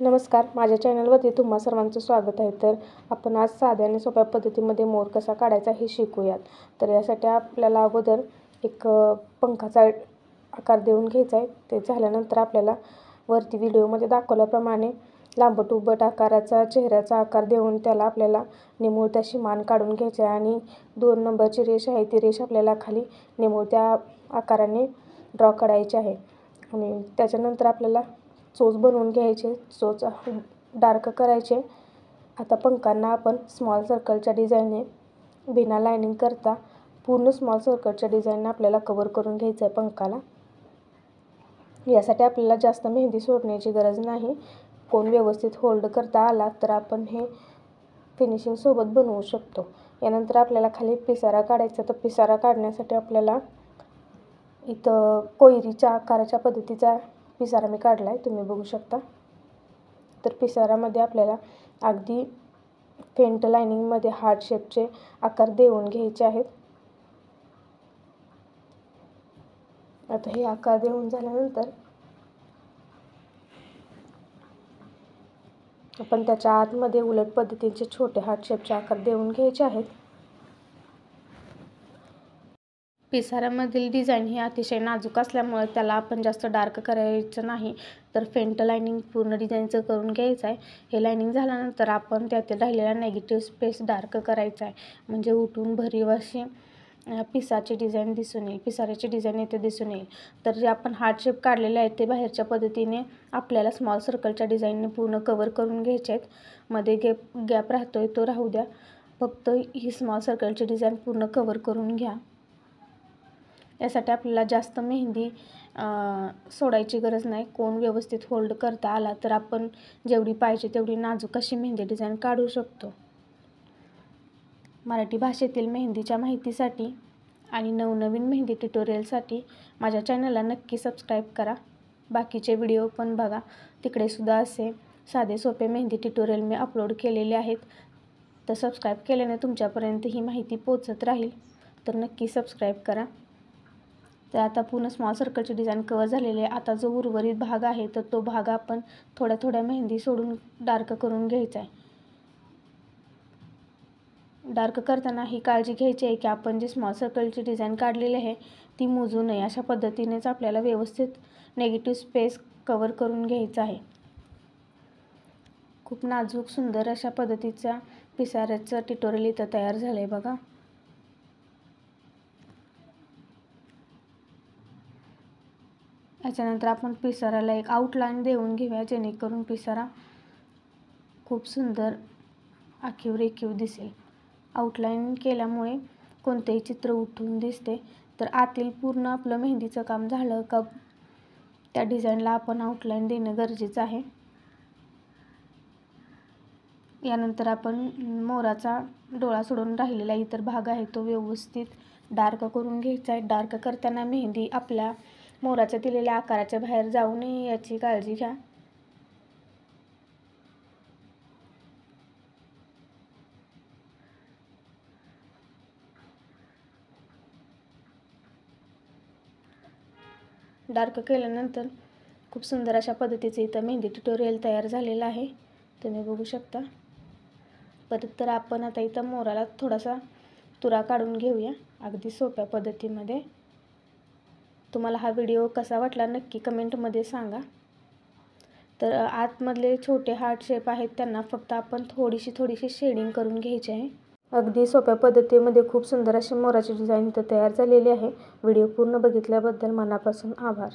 नमस्कार, माझ्या चॅनलवरती तुम्हा सर्वांचं स्वागत आहे। तर आपण आज साध्या आणि सोप्या पद्धतीमध्ये मोर कसा काढायचा हे शिकूयात। तर यासाठी आपल्याला अगोदर एक पंखाचा आकार देऊन घ्यायचा आहे। ते झाल्यानंतर आपल्याला वरती व्हिडिओमध्ये दाखवल्याप्रमाणे लांबट उभट आकाराचा चेहऱ्याचा आकार देऊन त्याला आपल्याला निमुळत्या अशी मान काढून घ्यायची आहे आणि 2 नंबरची रेष आहे ती रेष आपल्याला खाली निमुळत्या आकाराने ड्रॉ करायची आहे। आणि त्याच्यानंतर आपल्याला चोच बनवून घ्यायचे, चोच डार्क करायचे। आता पंखांना आपण स्मॉल सर्कलच्या डिझाईनने बिना लाइनिंग करता पूर्ण स्मॉल सर्कलच्या डिझाईनने आपल्याला कव्हर करून घ्यायचं आहे पंखाला। यासाठी आपल्याला जास्त मेहंदी सोडण्याची गरज नाही। कोण व्यवस्थित होल्ड करता आला तर आपण हे फिनिशिंग सोबत बनवू शकतो। यानंतर आपल्याला खाली पिसारा काढायचा। तर पिसारा काढण्यासाठी आपल्याला इथं कोयरीच्या आकाराच्या पद्धतीचा पिसारा मी काढला आहे, तुम्ही बघू शकता। तर पिसारामध्ये आपल्याला अगदी फेंट लाइनिंगमध्ये हार्ट शेपचे आकार देऊन घ्यायचे आहेत। आता हे आकार देऊन झाल्यानंतर आपण त्याच्या आतमध्ये उलट पद्धतीचे छोटे हार्ट शेपचे आकार देऊन घ्यायचे आहेत। पिसाऱ्यामधील डिझाईन ही अतिशय नाजूक असल्यामुळे त्याला आपण जास्त डार्क करायचं नाही, तर फेंट लाइनिंग पूर्ण डिझाईनचं करून घ्यायचं आहे। हे लाइनिंग झाल्यानंतर आपण त्यातील राहिलेला नेगेटिव्ह स्पेस डार्क करायचा आहे, म्हणजे उठून भरीव अशी पिसाची डिझाईन दिसून येईल, पिसाऱ्याची डिझाईन इथे दिसून येईल। तर जे आपण हार्ट शेप काढलेले आहेत ते बाहेरच्या पद्धतीने आपल्याला स्मॉल सर्कलच्या डिझाईनने पूर्ण कव्हर करून घ्यायचे आहेत। मध्ये गॅप राहतोय तो राहू द्या, फक्त ही स्मॉल सर्कलची डिझाईन पूर्ण कव्हर करून घ्या। यासाठी आपल्याला जास्त मेहंदी सोडायची गरज नाही। कोण व्यवस्थित होल्ड करता आला तर आपण जेवढी पाहिजे तेवढी नाजूक अशी मेहंदी डिझाईन काढू शकतो। मराठी भाषेतील मेहंदीच्या माहितीसाठी आणि नवनवीन मेहंदी ट्युटोरियलसाठी माझ्या चॅनलला नक्की सबस्क्राईब करा। बाकीचे व्हिडिओ पण बघा, तिकडे सुद्धा असे साधे सोपे मेहंदी ट्युटोरियल मी अपलोड केलेले आहेत। तर सबस्क्राईब केल्याने तुमच्यापर्यंत ही माहिती पोहोचत राहील, तर नक्की सबस्क्राईब करा। तर आता पूर्ण स्मॉल सर्कलची डिझाईन कव्हर झालेली आहे। आता जो उर्वरित भाग आहे तर तो भाग आपण थोड्या थोड्या मेहंदी सोडून डार्क करून घ्यायचा आहे। डार्क करताना ही काळजी घ्यायची आहे की आपण जी स्मॉल सर्कलची डिझाईन काढलेली आहे ती मोजू नये। अशा पद्धतीनेच आपल्याला व्यवस्थित नेगेटिव्ह स्पेस कव्हर करून घ्यायचा आहे। खूप नाजूक सुंदर अशा पद्धतीचा पिसाऱ्याचं ट्युटोरियल इथं तयार झालं आहे बघा। याच्यानंतर आपण पिसाऱ्याला एक आउटलाईन देऊन घेऊया, जेणेकरून पिसारा खूप सुंदर आखीव रेखीव दिसेल। आउटलाईन केल्यामुळे कोणतेही चित्र उठून दिसते। तर आतील पूर्ण आपलं मेहंदीचं काम झालं का त्या डिझाईनला आपण आउटलाईन देणं गरजेचं आहे। यानंतर आपण मोराचा डोळा सोडून राहिलेला इतर भाग आहे तो व्यवस्थित डार्क करून घ्यायचा आहे। डार्क करताना मेहंदी आपल्या मोराच्या दिलेल्या आकाराच्या बाहेर जाऊ नये याची काळजी घ्या। डार्क केल्यानंतर खूप सुंदर अशा पद्धतीचं इथं मेहंदी ट्युटोरियल तयार झालेलं आहे, तुम्ही बघू शकता। परत तर आपण आता इथं मोराला थोडासा तुरा काढून घेऊया अगदी सोप्या पद्धतीमध्ये। तुम्हाला हा व्हिडिओ कसा वाटला नक्की कमेंटमध्ये सांगा। तर आतमधले छोटे हार्ट शेप आहेत त्यांना फक्त आपण थोडीशी शेडिंग करून घ्यायची आहे। अगदी सोप्या पद्धतीमध्ये खूप सुंदर अशी मोराची डिझाईन इथं तयार झालेली आहे। व्हिडिओ पूर्ण बघितल्याबद्दल मनापासून आभार।